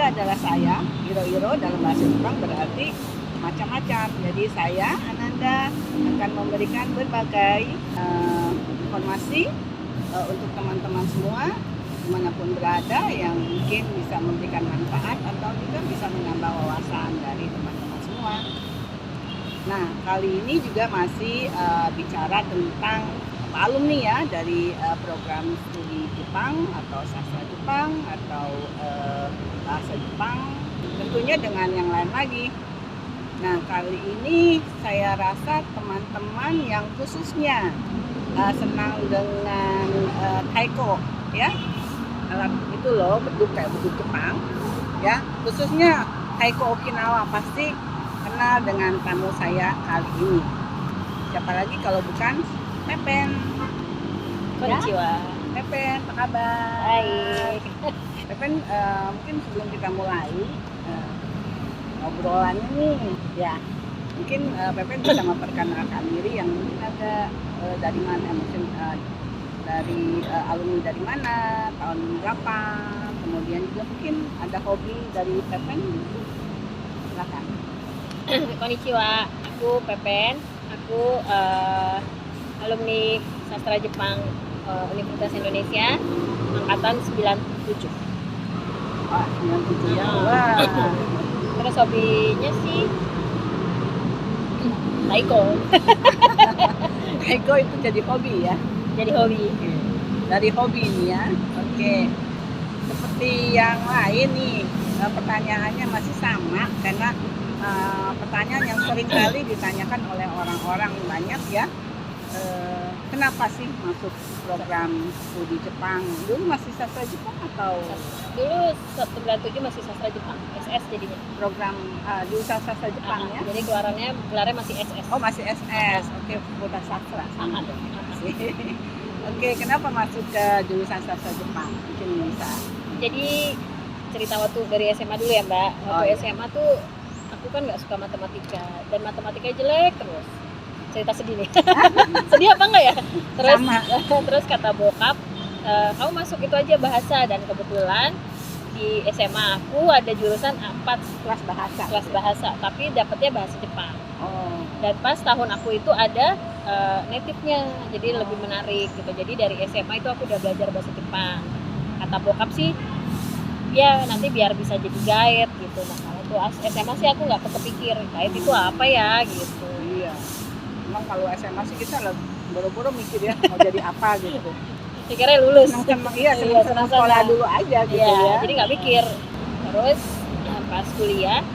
adalah saya. Iro dalam bahasa Jepang berarti macam-macam. Jadi saya, Ananda, akan memberikan berbagai informasi untuk teman-teman semua dimanapun berada yang mungkin bisa memberikan manfaat atau juga bisa menambah wawasan dari teman-teman semua. Nah, kali ini juga masih bicara tentang alumni ya dari program studi Jepang atau sastra Jepang atau bahasa Jepang, tentunya dengan yang lain lagi. Nah, kali ini saya rasa teman-teman yang khususnya senang dengan taiko ya, alat itu loh, beduk kayak beduk Jepang ya, khususnya taiko Okinawa, pasti kenal dengan tamu saya kali ini. Siapa lagi kalau bukan Pepen. Konnichiwa. Pepen, apa kabar? Baik. Pepen, mungkin sebelum kita mulai obrolannya nih, ya mungkin Pepen bisa memperkenalkan diri yang mungkin agak dari mana, mungkin dari alumni dari mana, tahun berapa, kemudian juga mungkin ada hobi dari Pepen gitu. Silakan. Konnichiwa, aku Pepen. Aku alumni sastra Jepang Universitas Indonesia angkatan 97. Oh, 97 ya. Wah. Terus hobinya sih taiko. Taiko itu jadi hobi ya. Jadi hobi. Dari hobi ini ya. Oke. Seperti yang lain nih, pertanyaannya masih sama karena pertanyaan yang sering kali ditanyakan oleh orang-orang banyak ya. Kenapa sih masuk program studi Jepang? Dulu masih sastra Jepang atau Dulu 97 masih sastra Jepang, SS jadinya. program jurusan sastra Jepang ya? Jadi gelarnya masih SS. Oh, masih SS. Oke, bukan sastra. Sama. Oke, kenapa masuk ke jurusan sastra Jepang? Mungkin bisa. Jadi cerita waktu dari SMA dulu ya Mbak. Waktu iya. SMA tuh aku kan nggak suka matematika dan matematikanya jelek terus. Cerita sedih nih. Sedih apa enggak ya? Terus kata bokap, kamu masuk itu aja bahasa, dan kebetulan di SMA aku ada jurusan A4 kelas bahasa, tapi dapetnya bahasa Jepang. Oh. Dan pas tahun aku itu ada native-nya, jadi lebih menarik gitu. Jadi dari SMA itu aku udah belajar bahasa Jepang. Kata bokap sih, ya nanti biar bisa jadi guide gitu. Nah kalau tuh SMA sih aku nggak kepikir guide itu apa ya gitu. Iya. Emang kalau SMA sih kita boro-boro mikir ya mau jadi apa gitu. Pikirnya lulus. Senang sekolah dulu aja gitu ya. Jadi nggak mikir. Terus pas kuliah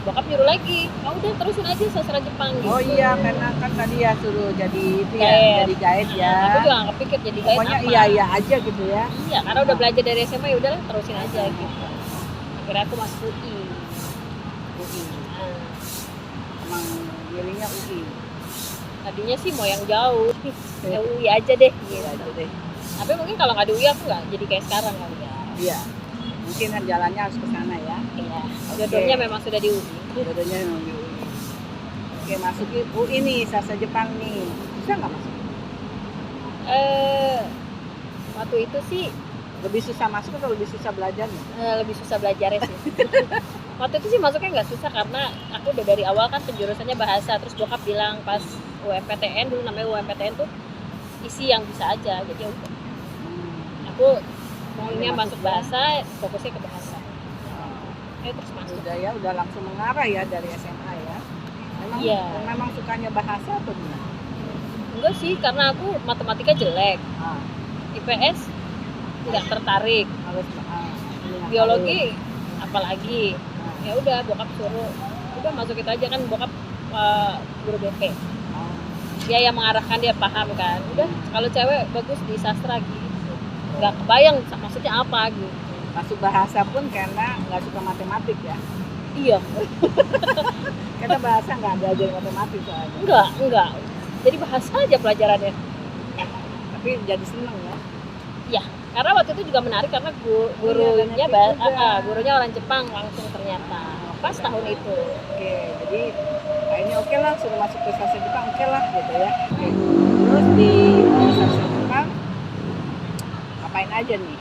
bokap nyuruh lagi, udah terusin aja sastra Jepang gitu. Oh iya, karena kan tadi ya suruh jadi itu ya, jadi guide ya. Aku juga nggak kepikir jadi guide. Pokoknya apa. iya aja gitu ya. Iya, karena udah belajar dari SMA ya udahlah terusin aja gitu. Akhirnya aku masuk UI. Emang milihnya UI. Tadinya sih mau yang jauh, ya UI aja deh gitu. Tapi mungkin kalau nggak di UI aku nggak jadi kayak sekarang kali ya. Iya, mungkin kan jalannya harus ke sana ya. Iya, jodohnya memang sudah di UI. Jodohnya memang di UI. Oke, masuk UI nih, sastra Jepang nih. Bisa nggak masuk? Waktu itu sih Lebih susah masuk atau lebih susah belajarnya? lebih susah belajarnya sih. Waktu itu sih masuknya nggak susah karena aku udah dari awal kan penjurusannya bahasa. Terus bokap bilang pas UMPTN, dulu namanya UMPTN tuh isi yang bisa aja, jadi udah. Aku maunya masuk bahasa, fokusnya ke bahasa. Terus masuk. Udah langsung mengarah ya dari SMA ya. Memang sukanya bahasa atau gimana? Enggak sih, karena aku matematika jelek. IPS nggak tertarik. Biologi apalagi. Ya udah bokap suruh, udah masuk itu aja kan, bokap guru BP. Dia yang mengarahkan, dia paham kan. Udah kalau cewek bagus di sastra gitu. Nggak kebayang maksudnya apa gitu. Masuk bahasa pun karena nggak suka matematik ya? Iya. Karena bahasa nggak belajar matematik soalnya. Enggak. Jadi bahasa aja pelajarannya. Tapi jadi seneng ya? Iya. Karena waktu itu juga menarik karena gurunya orang Jepang langsung ternyata pas tahun itu. Oke, jadi kayaknya oke lah suruh masuk ke sastra Jepang, oke lah gitu ya. Oke. Terus di sastra Jepang ngapain aja nih?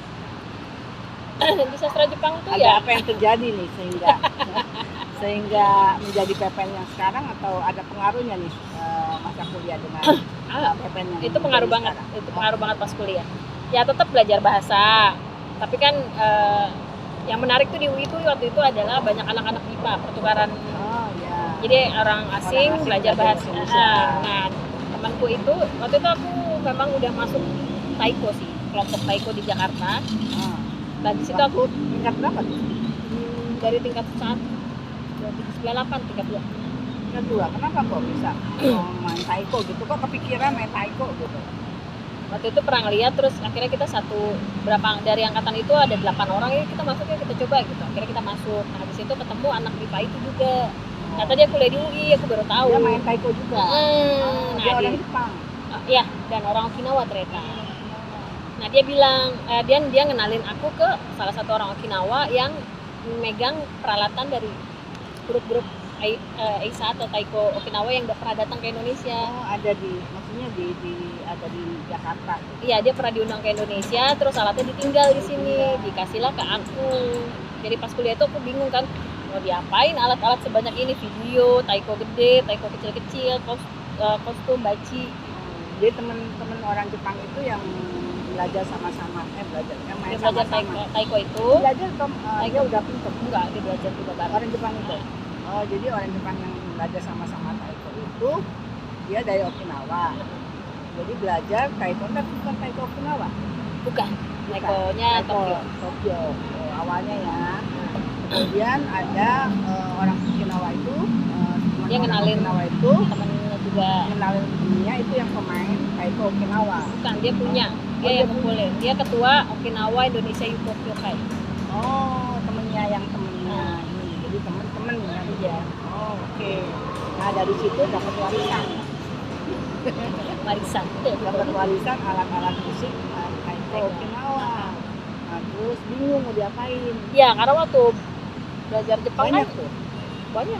di sastra Jepang tuh Ada ya apa yang terjadi nih sehingga menjadi PPN yang sekarang, atau ada pengaruhnya nih masa kuliah dengan PPN yang itu pengaruh menjadi banget, sekarang? itu pengaruh banget pas kuliah. Ya tetap belajar bahasa, tapi kan yang menarik tuh di UI itu waktu itu adalah banyak anak-anak IPA pertukaran. Oh ya. Jadi orang asing asing belajar bahasa. Indonesia. Nah, temanku itu waktu itu aku memang udah masuk Taiko sih, kelompok Taiko di Jakarta. Ah. Dan di situ aku Tingkat berapa tuh? dari tingkat 1, 98, tingkat 2. Tingkat 2. Kenapa kok bisa main taiko gitu? Kok kepikiran main taiko gitu? Waktu itu pernah ngeliat, terus akhirnya kita berapa dari angkatan itu ada 8 orang, ya kita masuk, ya kita coba gitu. Akhirnya kita masuk. Nah, di situ ketemu anak IPA itu juga. Kata dia kuliah di UI, aku baru tahu. Dia main taiko juga. Nah, Dia orang Jepang. Iya, dan orang Okinawa ternyata. Nah, dia bilang dia ngenalin aku ke salah satu orang Okinawa yang megang peralatan dari grup-grup Eisa atau Taiko Okinawa yang udah pernah datang ke Indonesia. Oh, ada maksudnya ada di Jakarta. Iya, dia pernah diundang ke Indonesia, terus alatnya ditinggal di sini, dikasihlah ke aku. Jadi pas kuliah itu aku bingung kan, mau diapain alat-alat sebanyak ini, video, taiko gede, taiko kecil-kecil, kostum, baci. Jadi teman-teman orang Jepang itu yang belajar sama-sama, yang main Dia belajar sama-sama. taiko itu, Belajar dia udah pinter. enggak, dia belajar juga bareng. Orang Jepang itu. Oh, jadi orang Jepang yang belajar sama-sama taiko itu dia dari Okinawa. Jadi belajar taiko, tapi bukan taiko Okinawa. Bukan, taikonya Tokyo. Tokyo. Oh, awalnya ya. Kemudian ada orang Okinawa itu, Dia ngenalin Okinawa itu temennya juga. ngenalin dunia itu yang pemain taiko Okinawa. Bukan, dia punya. Dia dia yang ngumpulin. Dia ketua Okinawa Indonesia Yuko Kyokai. Oh, temennya ini. Jadi temen-temen ya. Iya. Oh, oke. Nah, dari situ dapat warisan. Warisan. Dapat warisan alat-alat musik taiko Okinawa. Nah, terus bingung mau diapain. Ya, karena waktu belajar Jepang Banyak kan tuh. banyak.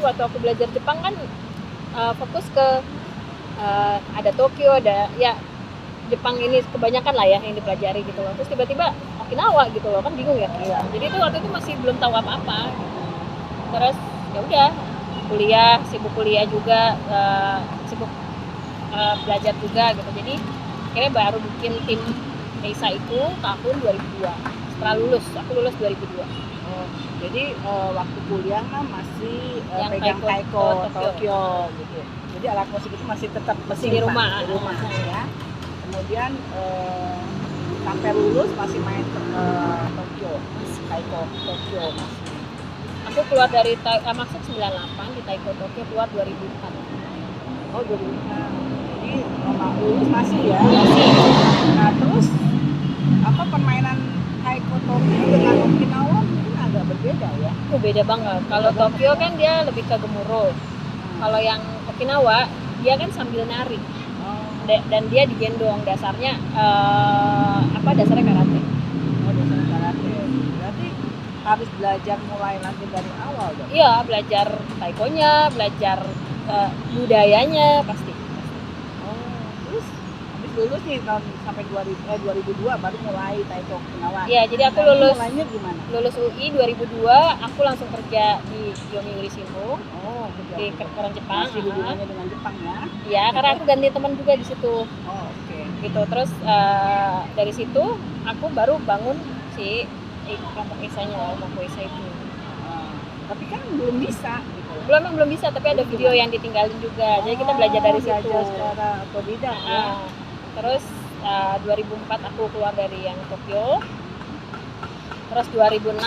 Waktu aku belajar Jepang kan fokus ke ada Tokyo, ada ya Jepang ini kebanyakan lah ya yang dipelajari gitu loh. Terus tiba-tiba Okinawa gitu loh, kan bingung ya. Iya. Jadi itu waktu itu masih belum tahu apa-apa. Terus ya udah sibuk kuliah juga, sibuk belajar juga gitu. Jadi akhirnya baru bikin tim Eisa itu tahun 2002. Setelah lulus, aku lulus 2002. Oh, jadi waktu kuliah mah masih Yang pegang taiko taiko Tokyo gitu. Jadi alat musik itu masih tetap Masih di disimpan rumah. ya. Kemudian sampai lulus masih main Tokyo, taiko Tokyo masih. Aku keluar dari masuk 98 di Taiko Tokyo, keluar 2004. Oh, 2005. Jadi lulus masih ya. Masih. Nah, terus apa permainan taiko Tokyo dengan Okinawa mungkin agak berbeda ya. Beda banget. Kalau Tokyo kan dia lebih ke gemuruh. Kalau yang Okinawa dia kan sambil nari. Oh, Dan dia digendong, dasarnya dasarnya karate. oh, dasarnya karate. Berarti harus belajar mulai lagi dari awal dong. Iya, belajar taikonya, belajar budayanya pasti. Oh, terus habis lulus nih tahun sampai 2002 baru mulai taiko Okinawa. Iya, jadi aku Nah, lulus mulainya gimana? lulus UI 2002, aku langsung kerja di Yomiuri Shimbun Oh, di orang Jepang. masih hubungannya dengan Jepang ya. Iya, karena aku ganti teman juga di situ. Oh, oke. Gitu. Terus dari situ aku baru bangun si kelompok Eisanya, kelompok Eisa itu. Tapi kan belum bisa gitu. Belum bisa, tapi ada video yang ditinggalin juga. Jadi kita belajar dari situ. Belajar secara otodidak ya. Terus 2004 aku keluar dari yang Tokyo. Terus 2006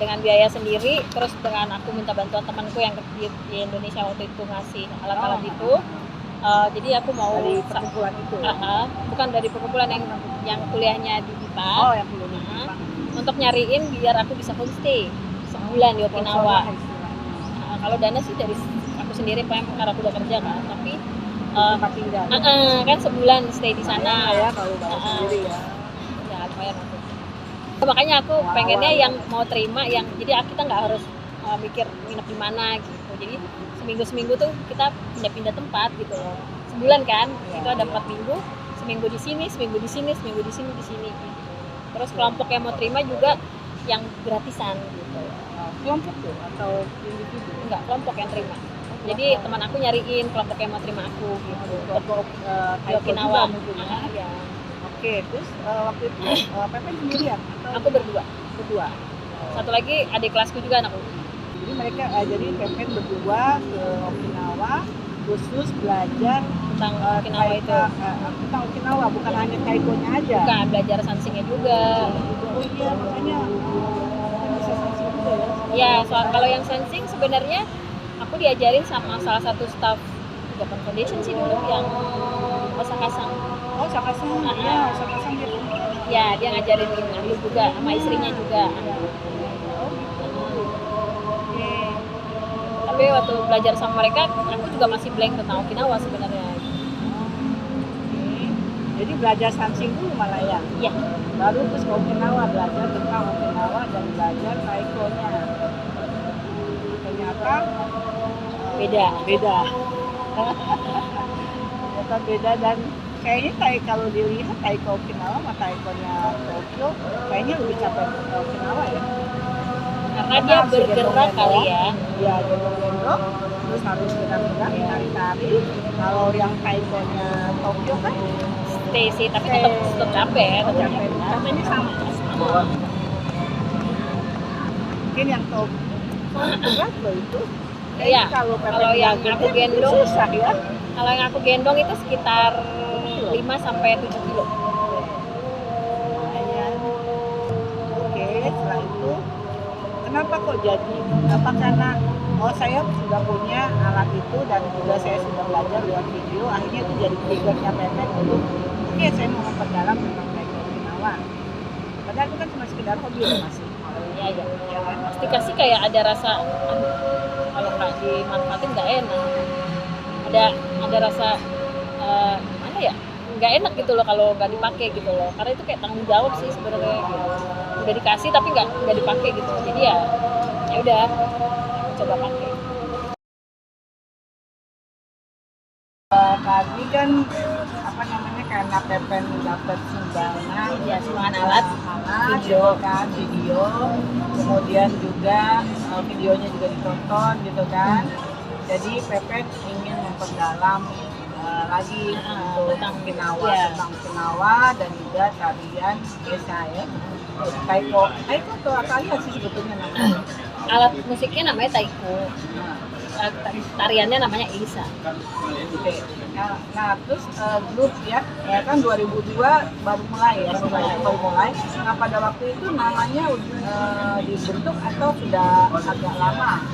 dengan biaya sendiri, terus dengan aku minta bantuan temanku yang di Indonesia waktu itu ngasih alat-alat itu. Jadi aku mau Dari perkumpulan itu. bukan dari perkumpulan yang kuliahnya di IPA. Oh, yang belum di Jepang. Untuk nyariin biar aku bisa homestay sebulan di Okinawa. Sponsor lah istilahnya. Kalau dana sih dari aku sendiri karena aku udah kerja kan, tapi Tempat tinggal. kan sebulan stay di sana ya kalau bayar sendiri ya. ya lumayan aku. Makanya aku pengennya yang mau terima yang jadi kita nggak harus mikir nginep di mana gitu. Jadi seminggu tuh kita pindah-pindah tempat gitu loh. Sebulan kan, itu ada 4 minggu, seminggu di sini, seminggu di sini, seminggu di sini gitu. Terus kelompok yang mau terima juga yang gratisan gitu. Kelompok tuh atau individu? Enggak, kelompok yang terima. Jadi teman aku nyariin kelompok yang mau terima aku gitu. Kelompok Di Taiko Okinawa juga mungkin ya. Iya. Oke, terus waktu itu Pepen sendirian atau Aku berdua. berdua? Satu lagi adik kelasku juga anakku. Jadi mereka jadi Pepen berdua ke Okinawa khusus belajar Tentang Okinawa itu. tentang Okinawa, bukan hanya taikonya aja. Bukan, belajar sansingnya juga. Oh iya, makanya bisa sansing juga ya. Ya, soal kalau yang sensing sebenarnya aku diajarin sama salah satu staff Japan Foundation sih dulu yang Osaka-san. Oh, Sakasang, ya, Sakasang dia punya. Ya, dia ngajarin aku juga sama istrinya juga. Oh gitu. Oke. Tapi waktu belajar sama mereka, aku juga masih blank tentang Okinawa sebenarnya. Oke. Jadi belajar sansing dulu malah ya. Iya, Baru terus ke Okinawa belajar tentang Okinawa dan belajar taikonya. Ternyata beda. beda. Ternyata beda dan kayaknya kalau dilihat taiko Okinawa sama taikonya Tokyo kayaknya lebih capek Okinawa ya. Karena dia harus bergerak kali ya. Iya, gendong-gendong, terus harus gerak-gerak, tari-tari. Kalau yang taikonya Tokyo kan Stay sih, tapi tetap capek ya. Tetap capek. Capeknya sama. Mungkin yang Tokyo berat loh itu. Iya, Kalau kalau yang aku gendong, susah ya. kalau yang aku gendong itu sekitar 5 sampai 7 kilo. Lumayan. Oke, setelah itu kenapa kok jadi? Apa karena saya sudah punya alat itu dan juga saya sudah belajar lewat video, akhirnya itu jadi triggernya Pepen untuk oke, saya mau memperdalam tentang taiko Okinawa. Padahal itu kan cuma sekedar hobi ya masih. Iya, iya. Ya kan? Pasti kasih kayak ada rasa, aduh, kalau nggak dimanfaatin nggak enak. Ada rasa gimana ya? Nggak enak gitu loh kalau nggak dipakai gitu loh. Karena itu kayak tanggung jawab sih sebenarnya. Udah dikasih tapi nggak dipakai gitu. Jadi ya udah aku coba pakai. Tadi kan apa namanya karena Pepen dapat sumbangan Ya, sumbangan alat, video kan video, kemudian juga videonya juga ditonton gitu kan. Jadi Pepen ingin memperdalam lagi untuk tentang Okinawa, ya. tentang Okinawa dan juga tarian desa ya. Taiko tuh apa ya sih sebetulnya namanya? Alat musiknya namanya taiko. Nah, Tariannya namanya Isa. Oke. Nah, terus grup ya kan 2002 baru mulai ya, baru mulai. Nah, pada waktu itu namanya dibentuk atau sudah agak lama?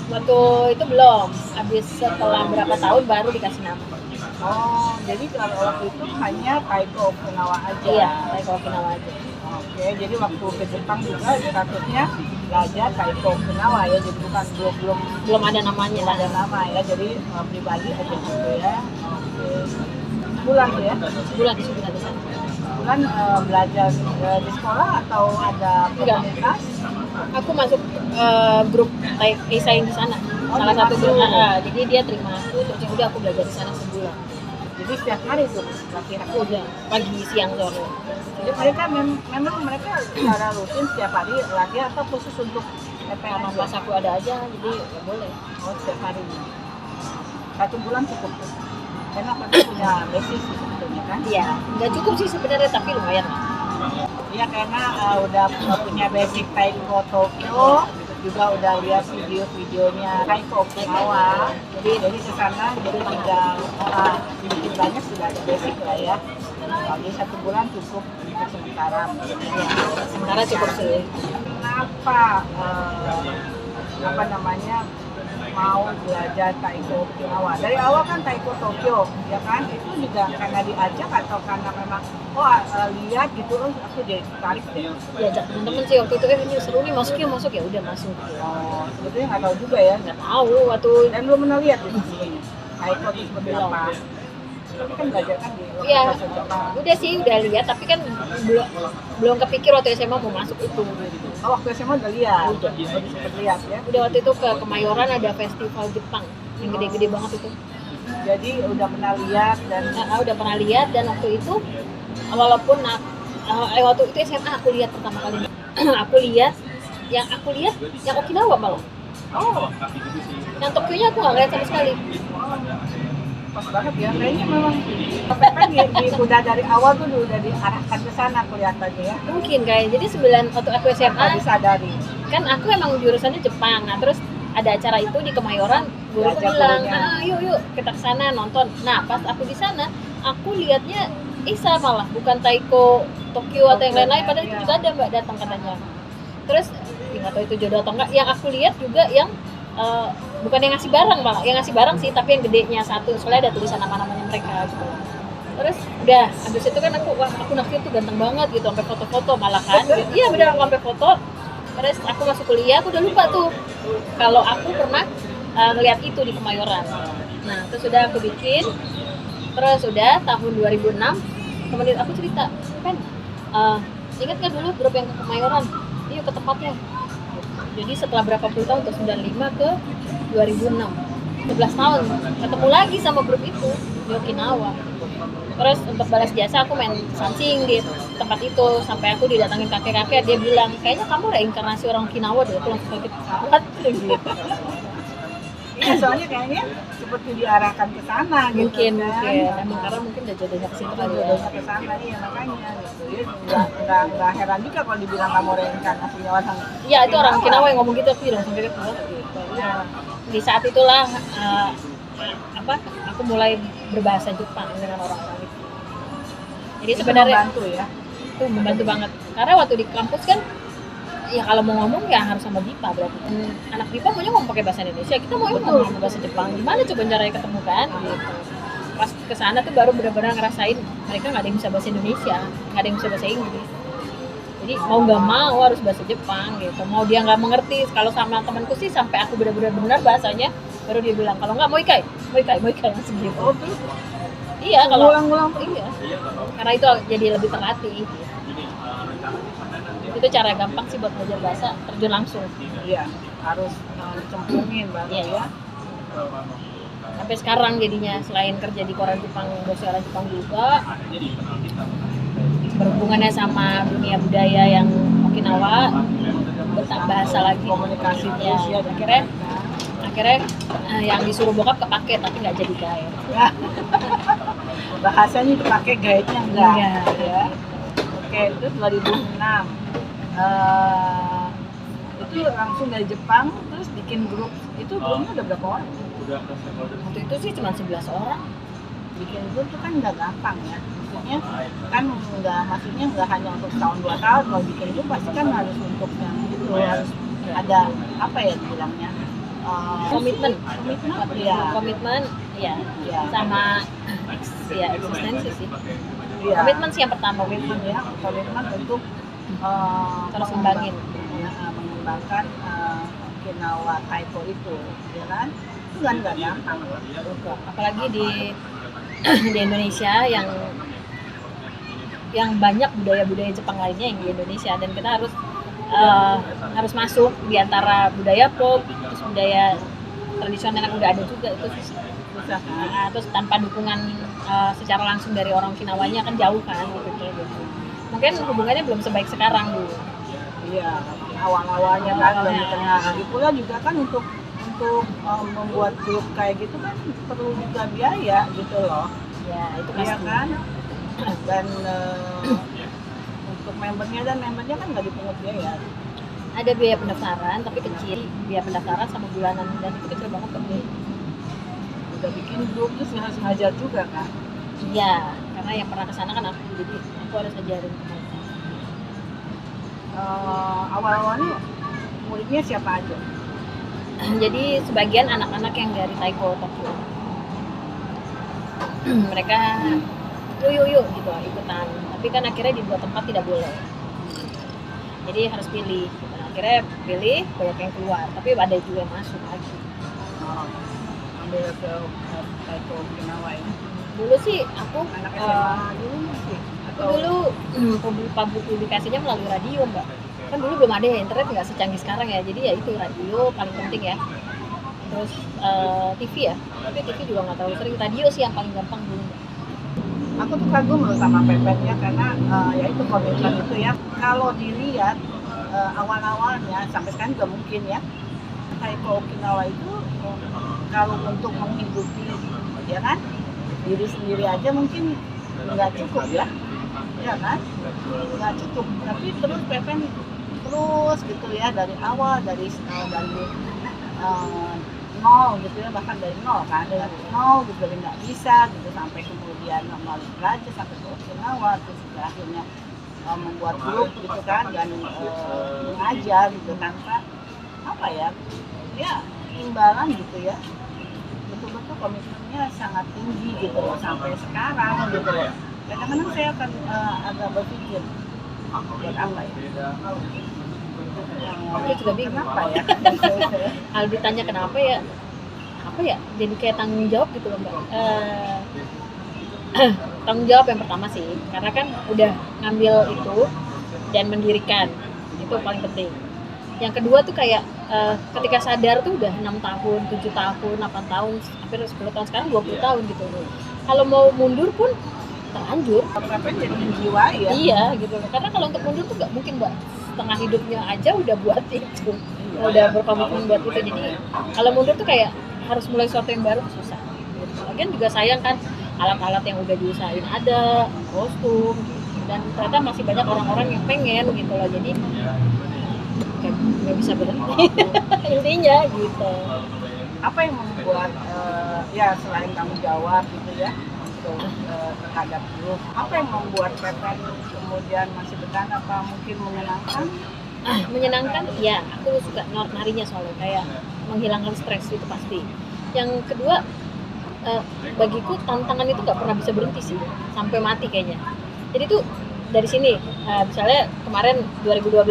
Waktu itu belum, habis setelah berapa tahun baru dikasih nama. Oh, jadi kalau waktu itu hanya Taiko Okinawa aja. Iya, taiko Okinawa aja. Oke, jadi waktu ke Jepang juga statusnya belajar Taiko Okinawa ya, jadi bukan Belum ada namanya belum lah. ada nama ya, jadi pribadi aja gitu ya. Oke. Sebulan ya? Sebulan di sana. Bulan belajar di sekolah atau ada Enggak. komunitas? Aku masuk grup Isa yang di sana. Oh, Salah satu grup. masuk. Jadi dia terima aku, terus ya udah aku belajar di sana sebulan. Jadi setiap hari tuh latihan. Udah pagi, siang, sore. Jadi mereka memang mereka secara rutin setiap hari latihan atau khusus untuk PPN Sama aja? pas aku ada aja, jadi ya boleh. Oh, setiap hari. 1 bulan cukup tuh. Karena mereka punya basis sih sebetulnya kan? Iya, nggak cukup sih sebenarnya tapi lumayan lah. Iya, karena udah punya basic Taiko Tokyo, juga udah lihat video-videonya Taiko Okinawa. Jadi ke sana jadi tinggal sedikit banyak sudah ada basic lah ya. Jadi 1 bulan cukup untuk sementara. Ya, sementara cukup sih. Kenapa apa namanya mau belajar Taiko Okinawa? Dari awal kan Taiko Tokyo, ya kan? Itu juga karena diajak atau karena memang lihat gitu, aku jadi tertarik deh. Diajak temen-temen sih waktu itu, ini seru nih, masuk ya udah masuk. Oh, sebetulnya nggak tahu juga ya. Nggak tahu waktu Dan belum pernah lihat itu sebetulnya. Taiko itu seperti apa? Tapi kan belajar kan di Iya, bahasa Jepang. udah sih udah lihat tapi kan belum kepikir waktu SMA mau masuk itu. Oh, waktu SMA udah lihat. Udah. Udah sempat lihat ya. Udah waktu itu ke Kemayoran ada festival Jepang yang gede-gede banget itu. Jadi udah pernah lihat dan Udah pernah lihat dan waktu itu walaupun Waktu itu SMA aku lihat pertama kali. aku lihat yang Okinawa malah. Oh, Yang Tokyo-nya aku nggak lihat sama sekali. pas banget ya. Kayaknya memang kan udah dari awal tuh udah diarahkan ke sana kelihatannya ya. Mungkin kayak jadi waktu aku Nggak SMA disadari. kan aku emang jurusannya Jepang. Nah, terus ada acara itu di Kemayoran, guruku Diajak bilang, gurunya. yuk kita ke sana nonton. Nah, pas aku di sana, aku lihatnya Isa malah, bukan Taiko Tokyo atau yang lain-lain, padahal itu Iya. juga ada Mbak datang katanya. Terus nggak tahu itu jodoh atau enggak. Yang aku lihat juga yang bukan yang ngasih barang malah, yang ngasih barang sih, tapi yang gedenya satu, soalnya ada tulisan nama-namanya mereka gitu. Terus udah, habis itu kan aku naksir tuh ganteng banget gitu, sampai foto-foto malah kan. Iya bener, aku sampai foto. Terus aku masuk kuliah, aku udah lupa tuh kalau aku pernah ngeliat itu di Kemayoran. Nah, terus udah aku bikin. Terus udah tahun 2006 temen aku cerita, kan ingat nggak dulu grup yang ke Kemayoran? Yuk ke tempatnya. Jadi setelah berapa puluh tahun, tuh 95 ke 2006, 11 tahun ketemu lagi sama grup itu di Okinawa. Terus untuk balas jasa aku main sansing di tempat itu, sampai aku didatangin kakek-kakek, dia bilang kayaknya kamu reinkarnasi orang Okinawa deh. Aku langsung kaget, what? Gitu. Iya, soalnya kayaknya seperti diarahkan ke sana gitu. Mungkin kan. emang karena mungkin udah jodohnya ke situ kali ya. Jodohnya ke sana, iya makanya gitu. Ya, nggak heran juga kalau dibilang kamu reinkarnasinya orang. Iya, itu orang Okinawa yang ngomong gitu, aku langsung kaget banget gitu. Iya. Di saat itulah aku mulai berbahasa Jepang dengan orang-orang itu. Jadi Itu sebenarnya membantu ya. itu membantu banget. Karena waktu di kampus kan, ya kalau mau ngomong ya harus sama Dipa berarti. Anak Dipa maunya ngomong pakai bahasa Indonesia, kita mau ngomong bahasa Jepang. Gimana coba caranya ketemu kan? Gitu. Pas kesana tuh baru benar-benar ngerasain mereka nggak ada yang bisa bahasa Indonesia, nggak ada yang bisa bahasa Inggris. Jadi mau nggak mau harus bahasa Jepang gitu. Mau dia nggak mengerti, kalau sama temanku sih sampai aku benar-benar bahasanya, baru dia bilang kalau nggak mau ikai langsung gitu. Oh, terus Iya, kalau ulang-ulang iya. Karena itu jadi lebih terlatih. Itu cara gampang sih buat belajar bahasa, terjun langsung. iya harus cemplungin baru Iya. ya. Sampai sekarang jadinya selain kerja di koran Jepang, bahasa orang Jepang juga berhubungannya sama dunia budaya yang Okinawa, bahasa lagi Komunikasi ya. terus ya. Akhirnya yang disuruh bokap kepake tapi nggak jadi guide. Bahasanya dipakai guide-nya enggak Enggak. ya. Oke, itu 2006. Itu langsung dari Jepang terus bikin grup. Itu grupnya udah berapa orang? Waktu itu sih cuma 11 orang. Bikin grup itu kan nggak gampang ya. Maksudnya kan maksudnya nggak hanya untuk setahun 2 tahun. Kalau bikin grup pasti kan harus untuk yang itu harus ada apa ya dibilangnya Komitmen ya. komitmen ya Ya. sama eksistensi sih. Iya. Komitmen sih yang pertama, Komitmen ya, komitmen untuk terus ngembangin. mengembangkan Okinawa Taiko itu, ya kan? Itu kan nggak gampang. Apalagi di di Indonesia yang banyak budaya-budaya Jepang lainnya yang di Indonesia, dan kita harus masuk di antara budaya pop terus budaya tradisional yang udah ada juga, itu susah. Nah, terus tanpa dukungan secara langsung dari orang Okinawanya kan jauh kan gitu. Mungkin hubungannya belum sebaik sekarang dulu. Iya, awal-awalnya kan belum dikenal. Lagi pula juga kan untuk membuat grup kayak gitu kan perlu juga biaya gitu loh. Ya itu Iya pasti. kan? Dan untuk membernya kan nggak dipungut biaya. Ada biaya pendaftaran tapi kecil, biaya pendaftaran sama bulanan, dan itu kecil banget kan. Udah bikin grup terus harus ngajar juga kan? Iya, karena yang pernah kesana kan aku, jadi aku harus ajarin ke mereka. Awal-awalnya muridnya siapa aja? Jadi sebagian anak-anak yang dari Taiko Tokyo, mereka yuk gitu ikutan, tapi kan akhirnya di dua tempat tidak boleh, jadi harus pilih. Akhirnya pilih, banyak yang keluar, tapi ada juga yang masuk lagi. Ambil ke Taiko Okinawa ya. Dulu sih aku Anak SMA dulu masih atau dulu publikasinya melalui radio, Mbak. Kan dulu belum ada ya internet, nggak secanggih sekarang ya, jadi ya itu radio paling penting ya. Terus TV ya, tapi TV juga nggak terlalu sering. Radio sih yang paling gampang dulu, Mbak. Aku tuh kagum loh sama Pepennya karena ya itu komitmen itu ya. Kalau dilihat awal-awalnya sampai sekarang juga mungkin ya, Taiko Okinawa itu kalau untuk menghidupi ya kan diri sendiri aja mungkin nggak cukup ya kan, nggak cukup. Tapi terus Pepen terus gitu ya dari awal dari nol gitu ya, bahkan dari nol kan, dari nol gitu, dari nggak bisa gitu sampai kemudian melalui belajar sampai ke Okinawa, terus akhirnya membuat grup gitu kan dan mengajar gitu tanpa apa ya imbalan gitu ya, betul-betul komitmennya sangat tinggi gitu loh sampai sekarang gitu loh. Kadang-kadang saya akan agak berpikir buat apa ya. Aku juga bingung Kenapa ya? kalau ditanya kenapa ya, apa ya, jadi kayak tanggung jawab gitu loh Mbak. Tanggung jawab yang pertama sih, karena kan udah ngambil itu dan mendirikan, itu paling penting. Yang kedua tuh kayak ketika sadar tuh udah 6 tahun, 7 tahun, 8 tahun, hampir 10 tahun, sekarang 20 tahun gitu loh. Kalau mau mundur pun terlanjur. Pepen jadi menjiwai ya. Iya gitu loh, karena kalau untuk mundur tuh nggak mungkin Mbak, setengah hidupnya aja udah buat itu, udah berkomitmen buat itu. Jadi kalau mundur tuh kayak harus mulai sesuatu yang baru, susah gitu. Lagian juga sayang kan, alat-alat yang udah diusahain ada, kostum gitu. Dan ternyata masih banyak orang-orang yang pengen gitu loh, jadi kayak nggak bisa berhenti intinya gitu. Apa yang membuat ya selain tanggung jawab gitu ya untuk terhadap grup, apa yang membuat Pepen kemudian masih bertahan? Apa mungkin menyenangkan? Menyenangkan ya, aku suka narinya soalnya kayak menghilangkan stres itu pasti. Yang kedua bagiku tantangan itu nggak pernah bisa berhenti sih sampai mati kayaknya. Jadi tuh dari sini misalnya kemarin 2012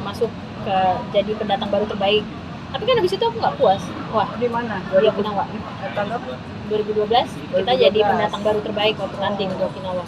masuk ke jadi pendatang baru terbaik, tapi kan habis itu aku nggak puas. Wah, Di mana? di Okinawa. Kalau 2012 kita jadi pendatang baru terbaik waktu tanding di Okinawa.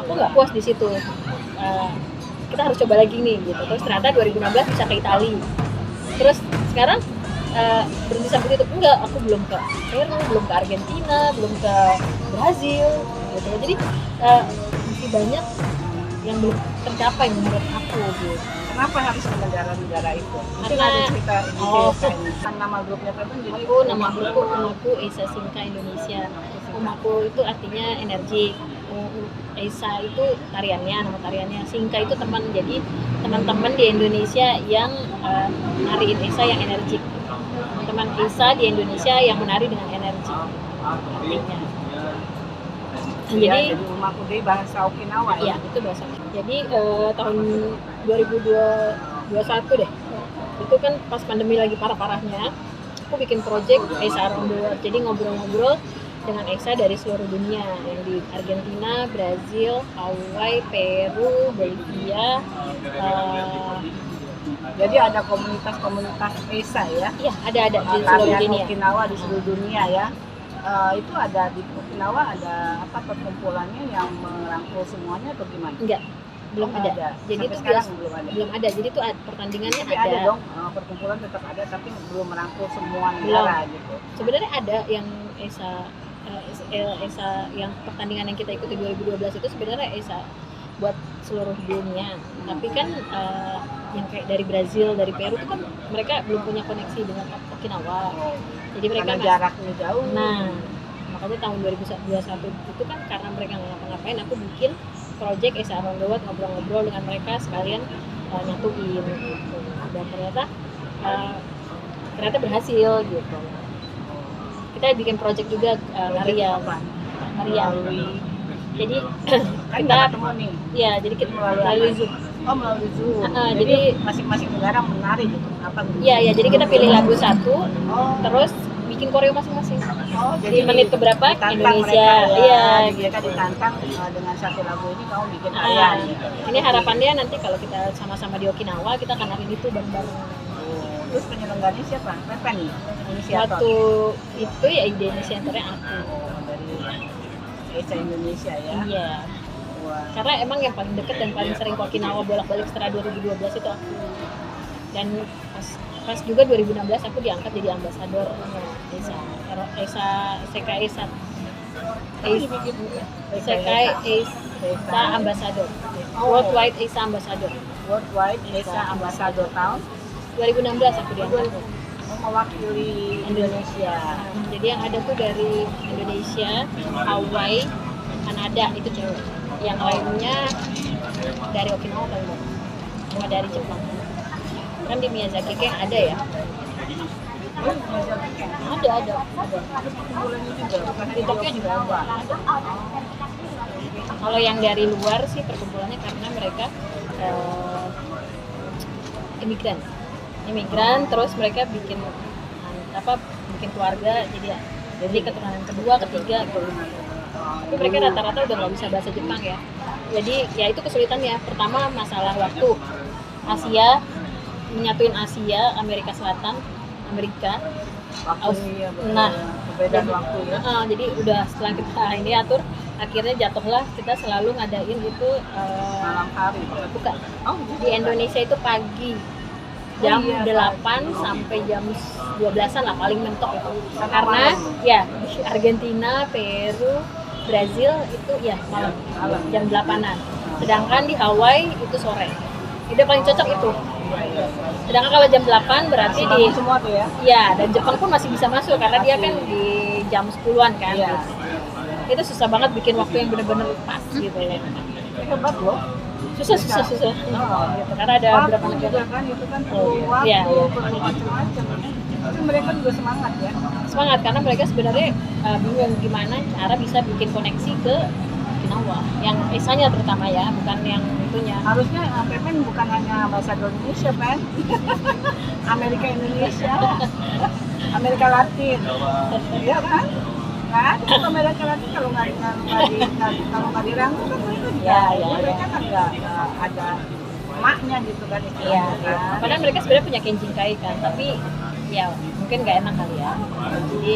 Aku nggak puas di situ. Kita harus coba lagi nih gitu. Terus ternyata 2016 bisa ke Italia. Terus sekarang berhenti sampai itu enggak, aku belum ke Peru, belum ke Argentina, belum ke Brazil gitu. Jadi masih banyak yang belum tercapai menurut aku gitu. kenapa harus ke negara-negara itu? Mungkin Karena- ada cerita di ceritanya. Nama grupnya Pepen jadi Aku nama grupku Umaku Eisa Sinka Indonesia. Umaku itu artinya energi. Eisa itu tariannya, nama tariannya. Sinka itu teman. Jadi teman-teman di Indonesia yang nariin Eisa yang energik. Teman-teman Eisa di Indonesia yang menari dengan energi. Artinya. Jadi jadi Umakude bahasa Okinawa ya itu bahasa. Jadi tahun 2021 deh, itu kan pas pandemi lagi parah-parahnya, aku bikin project ESA Around the World. Jadi ngobrol-ngobrol dengan ESA dari seluruh dunia, yang di Argentina, Brazil, Hawaii, Peru, Bolivia. Jadi ada komunitas-komunitas ESA ya? Iya, ada di seluruh Tarian dunia. Okinawa di seluruh dunia ya. Itu ada di Okinawa ada apa perkumpulannya yang merangkul semuanya atau gimana? Enggak, belum Oh, ada. Jadi Sampai itu sekarang belum ada. belum ada. Jadi itu pertandingannya Tapi ada ada. dong, perkumpulan tetap ada tapi belum merangkul semua negara gitu. Sebenarnya ada yang ESA yang pertandingan yang kita ikuti 2012 itu sebenarnya ESA buat seluruh dunia. Tapi kan yang kayak dari Brazil, dari Peru itu kan mereka belum punya koneksi dengan Okinawa. Jadi mereka Karena nggak- jaraknya jauh. Nah, makanya tahun 2021 itu kan karena mereka nggak ngapa-ngapain, aku bikin project ESA Around the World, ngobrol-ngobrol dengan mereka sekalian nyatuin gitu. Dan ternyata berhasil gitu. Kita bikin project juga Maria. Melalui Jadi kan kita ketemu nih. ya jadi kita Melalui melalui apa? Zoom. Oh melalui Zoom. jadi jadi masing-masing negara menarik gitu. Apa? Iya, jadi kita pilih lagu satu, Oh, terus bikin koreo masing-masing. oh Di menit keberapa ditantang Indonesia. mereka, Iya. Jadi mereka ditantang dengan satu lagu ini kamu bikin Ah, karya. gitu. ini harapannya nanti kalau kita sama-sama di Okinawa kita akan hari itu bareng-bareng. Terus penyelenggaranya siapa? Pepen nih, inisiator. Waktu itu ya ide inisiatornya aku. Oh, dari ESA Indonesia ya. Iya. Wah. Karena emang yang paling deket dan paling sering ke Okinawa bolak-balik setelah 2012 itu aku. Dan pas juga 2016 aku diangkat jadi ambasador ESA Sekai ESA Sekai ESA Ambassador, Worldwide ESA Ambassador. Worldwide ESA Ambassador tahun 2016 aku diangkat. mewakili Indonesia. Jadi yang ada tuh dari Indonesia, Hawaii, Kanada itu cewek. Yang lainnya dari Okinawa paling banyak. Cuma dari Jepang. Kan di Miyazaki kayak ada ya? Ada. Bulannya juga bukan Di Tokyo juga ada. Kalau yang dari luar sih perkumpulannya karena mereka imigran terus mereka bikin keluarga jadi keturunan kedua ketiga gitu. Tapi mereka rata-rata udah nggak bisa bahasa Jepang ya, jadi ya itu kesulitannya. Pertama masalah waktu, Asia menyatuin Asia, Amerika Selatan, Amerika, waktunya nah, perbedaan waktu ya. jadi udah setelah kita ini atur, akhirnya jatuhlah kita selalu ngadain itu Malam hari. bukan Oh, di Indonesia itu pagi jam 8 sampai jam 12-an lah paling mentok itu. Karena ya di Argentina, Peru, Brazil itu ya malam jam 8-an. Sedangkan di Hawaii itu sore. Itu paling cocok itu. Sedangkan kalau jam 8 berarti di semua tuh ya. ya, dan Jepang pun masih bisa masuk karena dia kan di jam 10-an kan. Iya. Itu susah banget bikin waktu yang benar-benar pas gitu ya. Hebat loh. Susah. Gitu. Karena ada beberapa Waktu negara juga kan itu kan perlu waktu, Iya. perlu macam-macam. Tapi mereka juga semangat ya. semangat karena mereka sebenarnya bingung gimana cara bisa bikin koneksi ke Okinawa, yang ESA-nya terutama ya, bukan yang itunya. Harusnya Pepen bukan hanya ambasador Indonesia, Pen. Amerika Indonesia, Amerika Latin, iya kan? Kan Amerika Latin kalau nggak dirangkul kan mereka juga, mereka kan nggak ada emaknya gitu kan istilahnya. Kan? Padahal mereka sebenarnya punya kenjingkai kan, tapi ya mungkin nggak enak kali ya. Jadi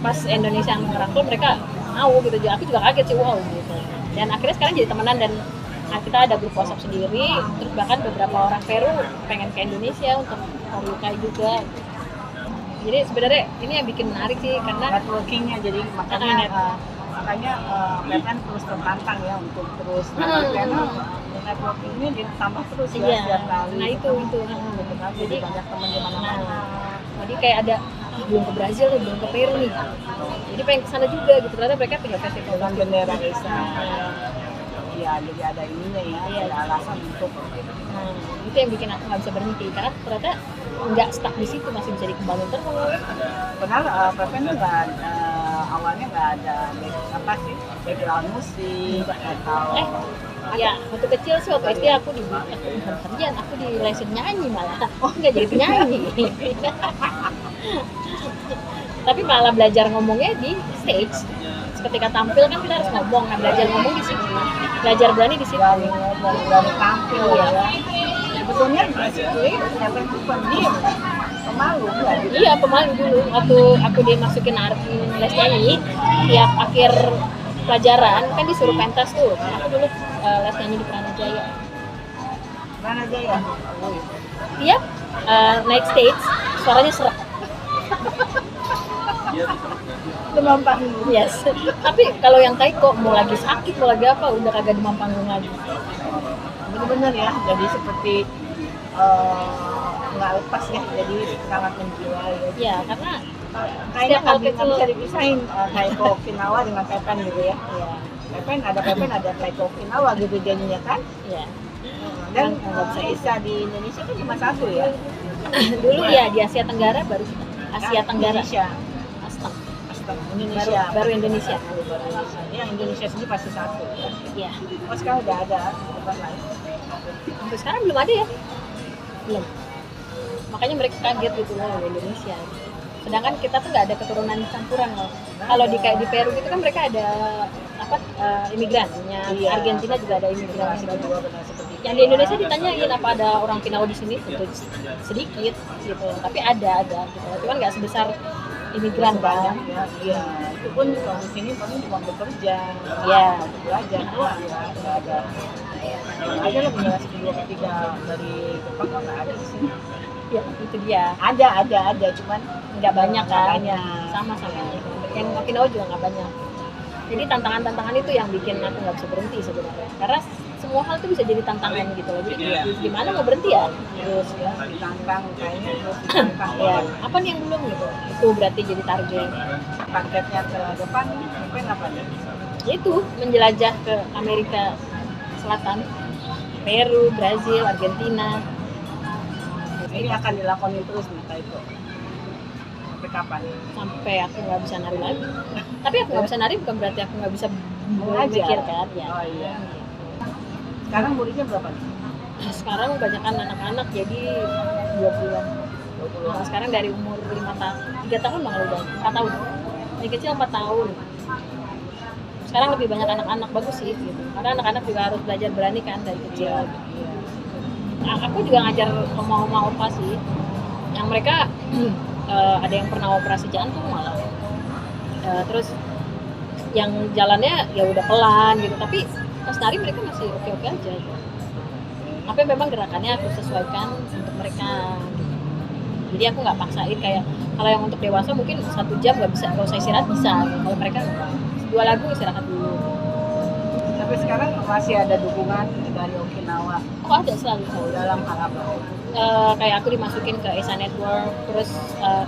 pas Indonesia yang merangkul mereka mau gitu, aku juga kaget sih, wow gitu. Dan akhirnya sekarang jadi temenan dan kita ada grup WhatsApp sendiri, terus bahkan beberapa orang Peru pengen ke Indonesia untuk melukai juga. Jadi sebenarnya ini yang bikin menarik sih karena networkingnya, jadi makanya Pepen terus tertantang ya untuk terus karena networkingnya ditambah terus ya setiap kali. Nah itu jadi banyak teman di mana-mana. Jadi kayak ada belum ke Brazil nih, belum ke Peru nih, jadi pengen kesana juga gitu. Ternyata mereka punya festival dengan bendera ESA. Iya, jadi ada ininya ya, ada alasan untuk. Itu yang bikin aku nggak bisa berhenti karena ternyata nggak stuck di situ, masih bisa dikembangin terus. Benar, Pepen juga awalnya nggak ada apa sih background musik atau Ya, waktu kecil sih waktu SD aku di kerjaan aku di lesin nyanyi malah. Oh, nggak jadi penyanyi. Tapi malah belajar ngomongnya di stage. Ketika tampil kan kita harus ngomong, nah belajar ngomong di situ. Belajar berani di situ. dari tampil ya. Sebetulnya basically Evan itu pendiam, pemalu nggak gitu? Iya, pemalu dulu. Waktu aku dimasukin les nyanyi, tiap akhir pelajaran kan disuruh pentas tuh. Aku dulu les nyanyi di Pranajaya. Mana aja ya? Tiap naik stage, suaranya serak. Demam panggung. Yes. Tapi kalau yang taiko mau lagi sakit, mau lagi apa, udah kagak demam panggung lagi. Bener-bener ya, jadi seperti nggak lepas ya, jadi sangat menjiwai ya. Ya, karena Kayaknya setiap hal nggak kecil bisa dipisahin taiko Okinawa dengan Pepen gitu ya. ya, Pepen ada taiko Okinawa gitu jadinya kan. ya. Dan bisa di Indonesia kan cuma satu ya. Dulu ya di Asia Tenggara baru kita. Asia Tenggara. Indonesia. Astaga. Indonesia. Baru Indonesia. Baru Indonesia. Ya Indonesia sendiri pasti satu. Ya. Oh sekarang udah ada tempat lain. Sampai sekarang belum ada ya? Belum. Makanya mereka kaget gitu loh Indonesia. Sedangkan kita tuh nggak ada keturunan campuran loh. Kalau di kayak di Peru gitu kan mereka ada apa imigrannya. Iya. Argentina juga ada imigran. Benar seperti Yang di Indonesia ditanya apa ada orang Pinau di sini, tentu sedikit gitu. Tapi ada gitu. Cuman nggak sebesar imigran banyak kan. ya. Iya. Itu pun kalau di sini paling cuma bekerja. Iya. Belajar doang ya. Nggak ada. Ada lah generasi kedua ketiga dari Jepang kok nggak ada di sini. Ya, itu dia. Ada, cuman Nggak banyak kan. banyak. Sama. Yang Okinawa juga nggak banyak. Jadi tantangan-tantangan itu yang bikin aku nggak bisa berhenti sebenarnya. Karena semua hal tuh bisa jadi tantangan gitu loh. Jadi gimana mau berhenti ya? Terus ya ditantang kayaknya terus ditantang Ya, apa nih yang belum gitu? Itu berarti jadi target. targetnya ke depan mungkin apa nih? Itu menjelajah ke Amerika Selatan, Peru, Brazil, Argentina. Ini akan dilakonin terus nih taiko. Sampai kapan? Sampai aku nggak bisa nari lagi. Tapi aku nggak bisa nari bukan berarti aku nggak bisa Belajar. mikir kan ya. Oh iya. Sekarang muridnya berapa nih? Sekarang kebanyakan anak-anak jadi 20-an. 20. Nah, sekarang dari umur 3 tahun malah udah 4 tahun. Dari kecil 4 tahun. Sekarang lebih banyak anak-anak, bagus sih gitu. Karena anak-anak juga harus belajar berani kan dari kecil. Iya. Nah, aku juga ngajar oma-oma opa sih. Yang mereka ada yang pernah operasi jantung malah. Terus yang jalannya ya udah pelan gitu, tapi pas nari mereka masih oke-oke aja gitu. Tapi memang gerakannya aku sesuaikan untuk mereka gitu. Jadi aku nggak paksain kayak kalau yang untuk dewasa mungkin 1 jam nggak bisa, kalau saya istirahat bisa gitu. Kalau mereka 2 lagu istirahat dulu. Tapi sekarang masih ada dukungan dari Okinawa Oh ada selalu. dalam hal apa? Kayak aku dimasukin ke ESA Network, terus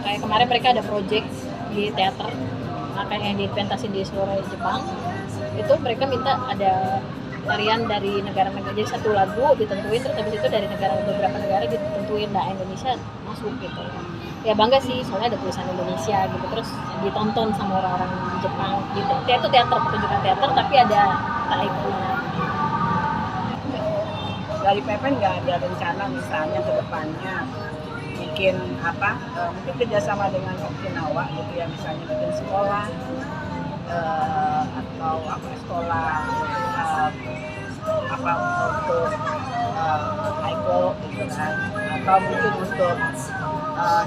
kayak kemarin mereka ada project di teater, kayak yang dipentasin di seluruh Jepang. Itu mereka minta ada tarian dari negara-negara, jadi 1 lagu ditentuin, terus habis itu dari beberapa negara ditentuin, nah Indonesia masuk gitu. Ya bangga sih, soalnya ada tulisan Indonesia gitu, terus ditonton sama orang-orang Jepang gitu. Itu teater, pertunjukan teater, tapi ada taiko. Dari Pepen nggak ada rencana misalnya ke depannya bikin apa? Mungkin kerjasama dengan Okinawa gitu ya, misalnya bikin sekolah atau apa sekolah apa untuk taiko gitu kan, atau mungkin untuk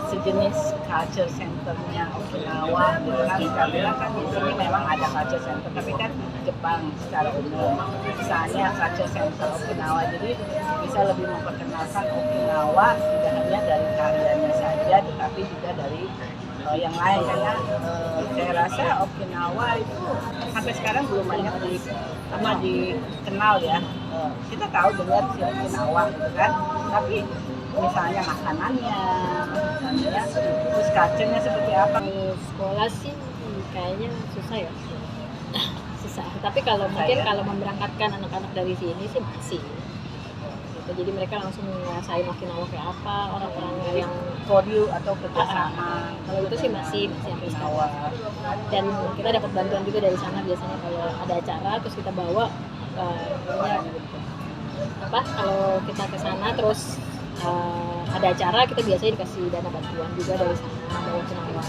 sejenis culture centernya Okinawa gitu kan. Karena kan di sini memang ada culture center, tapi kan Jepang secara umum misalnya culture center Okinawa, jadi bisa lebih memperkenalkan Okinawa tidak hanya dari tariannya saja, tetapi juga dari yang lain. Karena saya rasa Okinawa itu sampai sekarang belum banyak dikenal ya. Kita tahu dengar si Okinawa gitu kan, tapi misalnya makanannya, misalnya terus culture-nya seperti apa. Sekolah sih kayaknya susah ya. Susah. Tapi kalau mungkin kalau memberangkatkan anak-anak dari sini sih masih. gitu. Jadi mereka langsung ngerasain Okinawa kayak apa, orang-orangnya yang Koryu atau kerjasama. kalau itu sih masih sampai Okinawa. sekarang. Dan kita dapat bantuan juga dari sana biasanya kalau ada acara terus kita bawa ya, apa kalau kita ke sana terus ada acara kita biasanya dikasih dana bantuan juga dari sana dari Okinawa.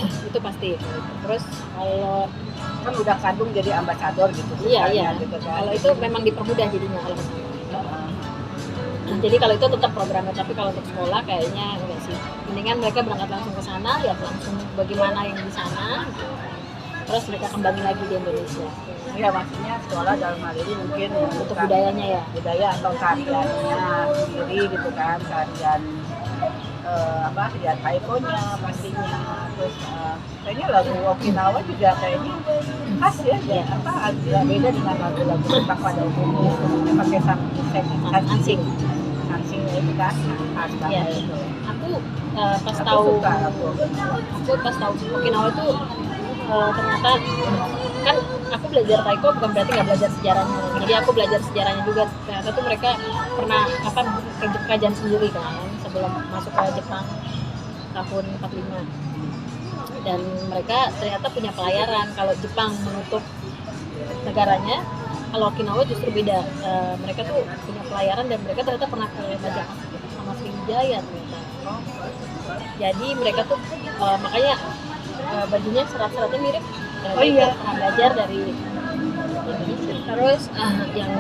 Itu pasti. Terus kalau Kan udah kadung jadi ambasador gitu. iya misalnya, gitu kan. kalau itu memang dipermudah jadinya kalau ke sana. Jadi kalau itu tetap programnya, tapi kalau untuk sekolah kayaknya enggak sih. Mendingan mereka berangkat langsung ke sana, lihat langsung bagaimana yang di sana, terus mereka kembangin lagi di Indonesia. Iya, maksudnya sekolah dalam hal ini mungkin Untuk budayanya ya. budaya atau tariannya sendiri gitu kan, tarian ya taikonya pastinya, terus kayaknya lagu Okinawa juga kayaknya khas ya, agak beda dengan lagu-lagu Jepang pada umumnya, khususnya pakai Ansing. sansingnya itu kan khas banget Iya. itu. Aku pas Aku tahu suka lagu. Okinawa itu ternyata kan aku belajar taiko bukan berarti nggak belajar sejarahnya. Jadi aku belajar sejarahnya juga. Ternyata tuh mereka pernah kajian sendiri kan sebelum masuk ke Jepang tahun 45. Dan mereka ternyata punya pelayaran. Kalau Jepang menutup negaranya, kalau Okinawa justru beda. Mereka tuh punya pelayaran dan mereka ternyata pernah ke Majapahit sama Sriwijaya ternyata. Jadi mereka tuh makanya bajunya serat-seratnya mirip. Oh iya. Pernah belajar dari Indonesia. Terus yang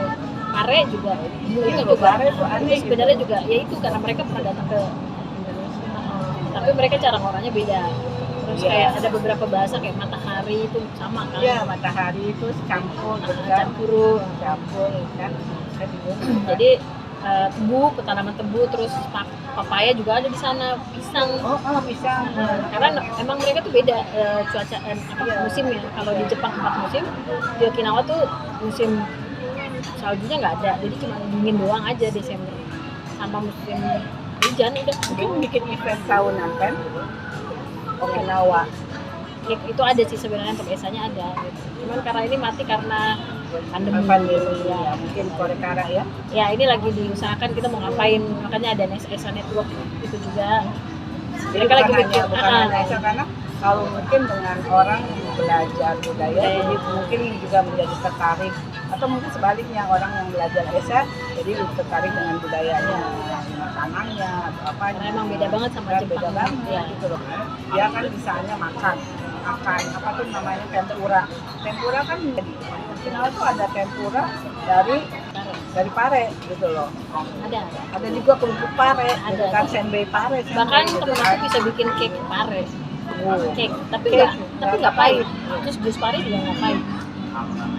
pare juga itu juga pare tuh aneh itu sebenarnya juga ya itu karena mereka pernah datang ke Indonesia. Tapi mereka cara ngorangnya beda. Terus Iya. kayak ada beberapa bahasa kayak matahari itu sama kan. Iya, matahari itu campur gitu kan. Campur kan. Saya bingung. Jadi tebu, tanaman tebu, terus papaya juga ada di sana, pisang. Oh, pisang. Karena emang mereka tuh beda cuaca Iya. musimnya. Kalau di Jepang 4 musim, di Okinawa tuh musim saljunya nggak ada, jadi cuma dingin doang aja Desember sama musim hujan udah. Mungkin bikin event tahunan kan. Okinawa. Ya, itu ada sih sebenarnya untuk esanya ada. Gitu. Cuman karena ini mati karena pandemi. Ya, mungkin Korekara ya. Ya ini lagi diusahakan kita mau ngapain, makanya ada Esa Network itu juga. Jadi Mereka lagi bukan bikin hanya Esa, karena kalau mungkin dengan orang belajar budaya, jadi mungkin juga menjadi tertarik, atau mungkin sebaliknya orang yang belajar Esa jadi tertarik dengan budayanya, makanannya atau apa. karena emang beda banget sama Beda Jepang. banget Ya. gitu loh. Dia kan misalnya makan apa tuh namanya tempura kan jadi Okinawa tuh ada tempura dari pare gitu loh. Ada juga kerupuk pare, gitu kan, senbei pare. Bahkan gitu temen kan. aku bisa bikin cake pare. Cake, tapi Cake, nggak pahit. Terus jus pare juga nggak pahit.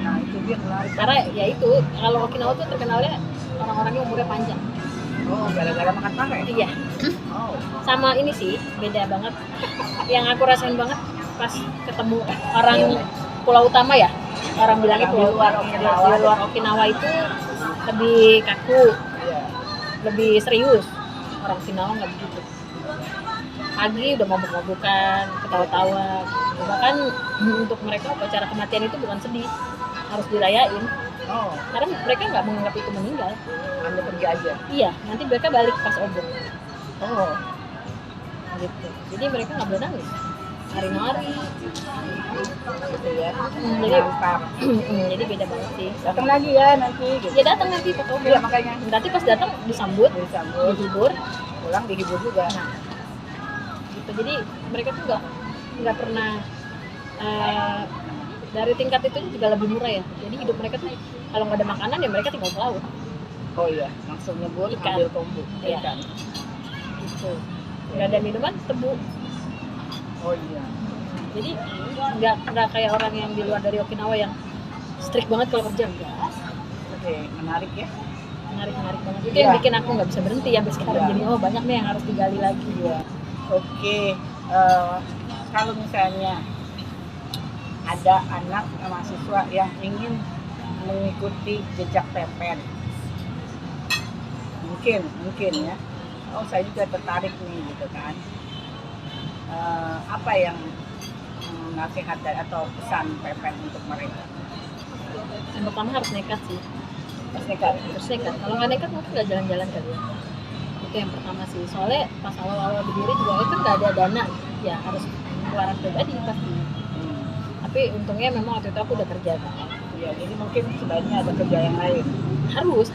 Nah itu dia menarik. Karena ya itu kalau Okinawa tuh terkenalnya orang-orangnya umurnya panjang. Oh, gara-gara makan pare. Iya. Oh, Sama ini sih beda banget. Yang aku rasain banget pas ketemu orang Pulau Utama ya. Orang bilangnya Di Pulau luar Okinawa. Di luar Okinawa itu lebih kaku, iya. lebih serius. Orang Okinawa nggak begitu. Pagi udah mabuk-mabukan, ketawa-tawa. Bahkan untuk mereka upacara kematian itu bukan sedih, harus dirayain. Oh, Karena mereka nggak menganggap itu meninggal. Anda pergi aja. Iya, nanti mereka balik pas obor. Oh, Gitu. Jadi mereka nggak boleh nangis. Nari-nari. gitu ya. Jadi Mantap. jadi beda banget sih. Datang lagi ya nanti. Gitu. Ya datang nanti pas obor. Iya, makanya Nanti pas datang disambut, disambut, dihibur. pulang dihibur juga. Nah, gitu. Jadi mereka tuh nggak pernah dari tingkat itu juga lebih murah ya. Jadi hidup mereka tuh kalau nggak ada makanan ya mereka tinggal ke laut. Oh iya, langsung nyebur Ikan. ambil kombu. Iya. Ikan. Gitu. Nggak ada minuman, tebu. Oh iya. Jadi nggak kayak orang yang di luar dari Okinawa yang strict banget kalau kerja enggak. Oke, menarik ya. Menarik banget. Itu Iya. yang bikin aku nggak bisa berhenti sampai sekarang. Iya. Jadi banyak nih yang harus digali lagi. Iya. Oke, kalau misalnya ada anak mahasiswa yang ingin mengikuti jejak Pepen, mungkin ya. Oh, saya juga tertarik nih gitu kan. Apa yang nasihat atau pesan Pepen untuk mereka? Yang pertama harus nekat sih. Pas nekat. Terus nekat. Kalau nggak nekat mungkin nggak jalan-jalan kali ya. Itu yang pertama sih. Soalnya pas awal-awal berdiri juga itu nggak ada dana, ya harus pengeluaran pribadi pasti. Tapi untungnya memang waktu itu aku udah kerja kan. Ya, jadi mungkin sebaiknya ada kerja yang lain. Harus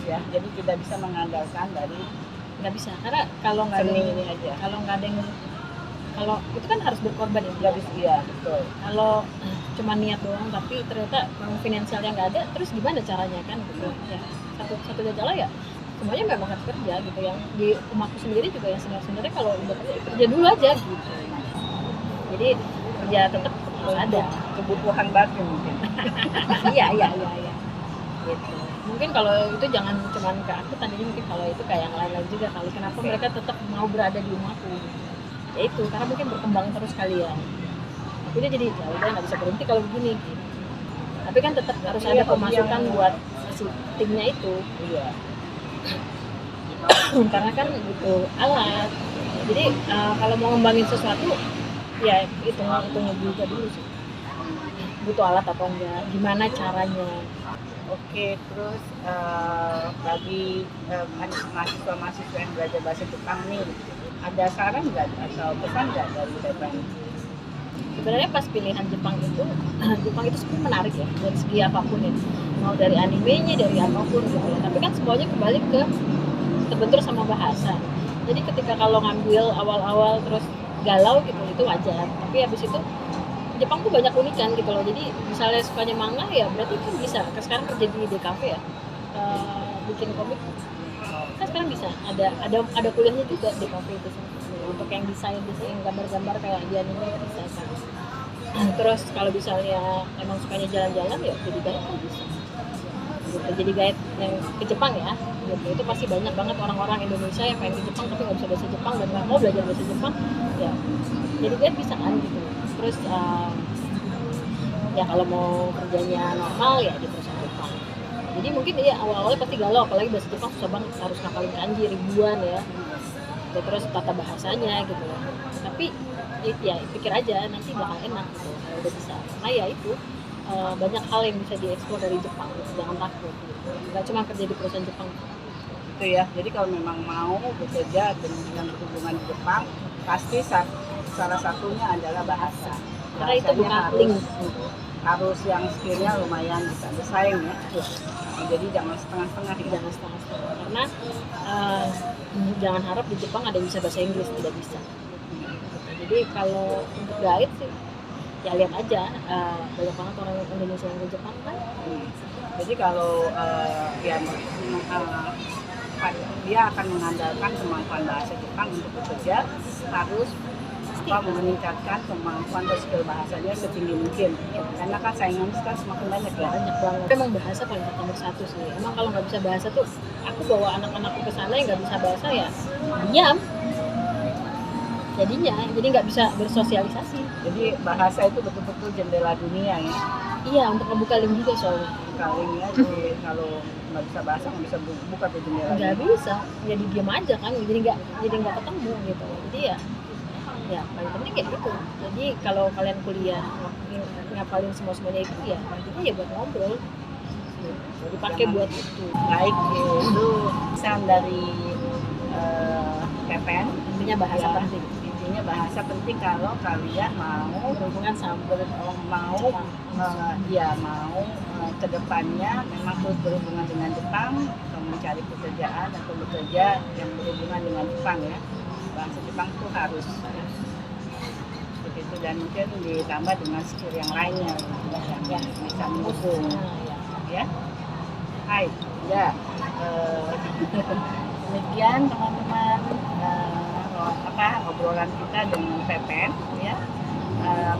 Ya. Jadi tidak bisa mengandalkan dari nggak bisa karena kalau nggak ada seni ini aja. kalau nggak ada yang kalau itu kan harus berkorban ya. Nggak bisa, ya betul. Kalau cuma niat doang tapi ternyata memang finansialnya nggak ada, terus gimana caranya kan gitu ya. Satu jalan ya semuanya memang harus kerja gitu. Yang di rumahku sendiri juga yang sebenarnya kalau udah kerja dulu aja gitu. Jadi kerja tetap harus ada. Kebutuhan batin mungkin. iya gitu. Mungkin kalau itu jangan cuma ke aku, tadinya mungkin kalau itu kayak yang lain-lain juga kali. Kenapa mereka tetap mau berada di rumahku gitu. Ya itu karena mungkin berkembang terus kalian. Aku jadi ya udah nggak bisa berhenti kalau begini gitu. Tapi kan tetap harus ada pemasukan buat si timnya itu. Iya. Karena kan butuh alat. Jadi kalau mau ngembangin sesuatu ya hitung juga dulu sih. Butuh alat atau enggak, gimana caranya. Oke, terus bagi mahasiswa-mahasiswa yang belajar bahasa Jepang nih, ada saran nggak atau pesan nggak dari Pepen? Sebenarnya pas pilihan Jepang itu sebenarnya menarik ya dari segi apapun ya, mau dari animenya, dari apapun gitu ya. Tapi kan semuanya kembali ke terbentur sama bahasa. Jadi ketika kalau ngambil awal-awal terus galau gitu itu wajar. Tapi habis itu Jepang tuh banyak unikan gitu loh. Jadi misalnya sukanya manga ya berarti kan bisa. Sekarang kerja di DKV ya, bikin komik. Kan sekarang bisa. Ada kuliahnya juga DKV itu untuk yang desain gambar-gambar kayak di anime bisa kan. Terus kalau misalnya emang sukanya jalan-jalan ya jadi guide kan bisa. Gitu. Jadi guide yang ke Jepang ya. Gitu. Itu pasti banyak banget orang-orang Indonesia yang pengen ke Jepang tapi nggak bisa bahasa Jepang dan nggak mau belajar bahasa Jepang. Ya jadi guide bisa kan gitu. Terus ya kalau mau kerjanya normal ya di perusahaan Jepang. Jadi mungkin ya awal-awalnya pasti galau, apalagi bahasa Jepang susah banget, harus ngapalin kanji ribuan ya. Terus tata bahasanya gitu. Tapi ya pikir aja nanti bakal enak gitu kalau udah bisa. Karena ya itu banyak hal yang bisa dieksplor dari Jepang gitu. Jangan takut gitu. Nggak cuma kerja di perusahaan Jepang. Itu ya. Jadi kalau memang mau bekerja dengan berhubungan Jepang, pasti salah satunya adalah bahasa. Karena itu bukan link. Harus yang skillnya lumayan bisa bersaing ya. Jadi jangan setengah-setengah. Jangan setengah-setengah. Karena jangan harap di Jepang ada yang bisa bahasa Inggris, tidak bisa. Jadi kalau untuk guide sih ya lihat aja, banyak banget orang Indonesia yang ke Jepang kan. Jadi kalau dia akan mengandalkan kemampuan bahasa Jepang untuk bekerja, harus meningkatkan kemampuan atau skill bahasanya setinggi mungkin. Karena kan saingan sekarang semakin banyak ya. Banyak banget. Emang bahasa paling nomor satu sih. Emang kalau nggak bisa bahasa tuh, aku bawa anak-anakku ke sana yang nggak bisa bahasa ya diam. Jadinya, jadi nggak bisa bersosialisasi. Jadi bahasa itu betul-betul jendela dunia ya. Iya, untuk membuka link juga soalnya. Kalinya jadi kalau nggak bisa bahasa nggak bisa buka tuh jendela. Nggak bisa, jadi diam aja kan. Jadi nggak ketemu gitu. Jadi ya paling penting kayak gitu. Jadi kalau kalian kuliah ngapalin semuanya itu ya nantinya ya buat ngobrol. Jadi pakai buat itu. Baik, itu pesan dari Pepen. Intinya bahasa Ya. penting. Intinya bahasa penting kalau kalian mau Berhubungan sama mau kedepannya memang terus berhubungan dengan Jepang atau mencari pekerjaan atau bekerja yang berhubungan dengan Jepang ya. Bahasa Jepang tuh harus seperti itu, dan mungkin ditambah dengan skill yang lainnya yang bisa mendukung ya. Hai ya, demikian teman-teman obrolan kita dengan Pepen ya,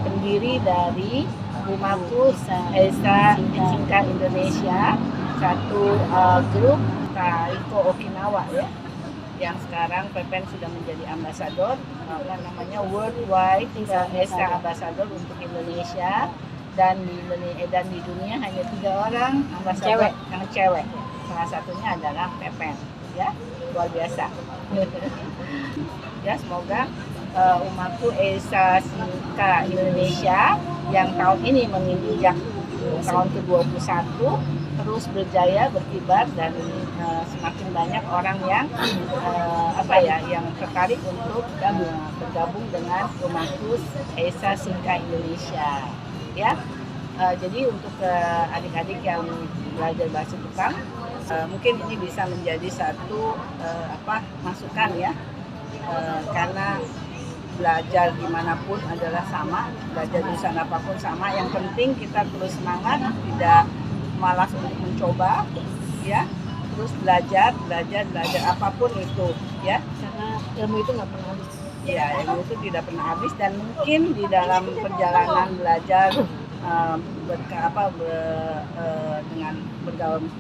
pendiri dari Rumahku Esa Singka Indonesia, satu grup Kaiko Okinawa ya, yang sekarang Pepen sudah menjadi ambasador, namanya Worldwide Esa Ambassador untuk Indonesia, dan di dunia hanya 3 orang ambasador yang cewek. Salah satunya adalah Pepen ya, luar biasa. Ya, semoga Umaku Esa Singka Indonesia yang tahun ini menginjak tahun ke-21 terus berjaya, berkibar, dan semakin banyak orang yang yang tertarik untuk bergabung dengan Rumahkus Esa Singka Indonesia, ya. Jadi untuk adik-adik yang belajar bahasa Jepang, mungkin ini bisa menjadi satu masukan ya, karena belajar dimanapun adalah sama, belajar jurusan apapun sama. Yang penting kita terus semangat, tidak malas untuk mencoba, ya. Terus belajar apapun itu, ya. Karena ilmu itu nggak pernah habis. Ya, ilmu itu tidak pernah habis, dan mungkin di dalam perjalanan belajar dengan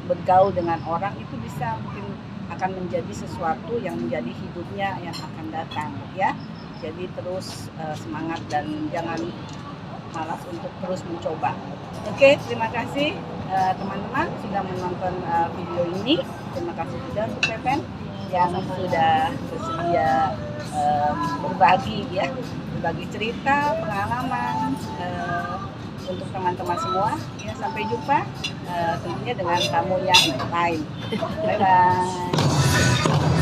bergaul dengan orang itu bisa mungkin akan menjadi sesuatu yang menjadi hidupnya yang akan datang, ya. Jadi terus semangat dan jangan malas untuk terus mencoba. Oke, terima kasih teman-teman sudah menonton video ini. Terima kasih juga untuk Pepen yang sudah bersedia berbagi cerita, pengalaman untuk teman-teman semua. Ya, sampai jumpa tentunya dengan tamu yang lain. Bye bye.